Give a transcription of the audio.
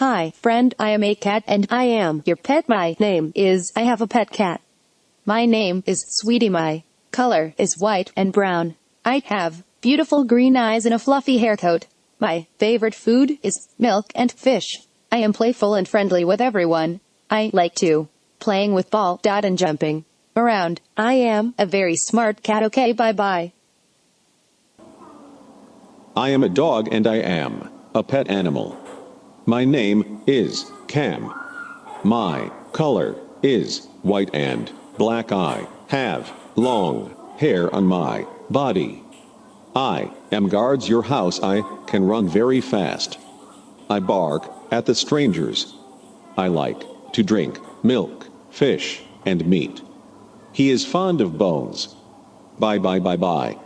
Hi, friend, I am a cat and I am your pet. My name is I have a pet cat. My name is Sweetie. My color is white and brown. I have beautiful green eyes and a fluffy hair coat. My favorite food is milk and fish. I am playful and friendly with everyone. I like to playing with ball, dot and jumping around. I am a very smart cat. Okay, bye-bye. I am a dog and I am a pet animal. My name is Cam. My color is white and black. I have long hair on my body. I am guards your house. I can run very fast. I bark at the strangers. I like to drink milk, fish, and meat. He is fond of bones. Bye bye bye bye.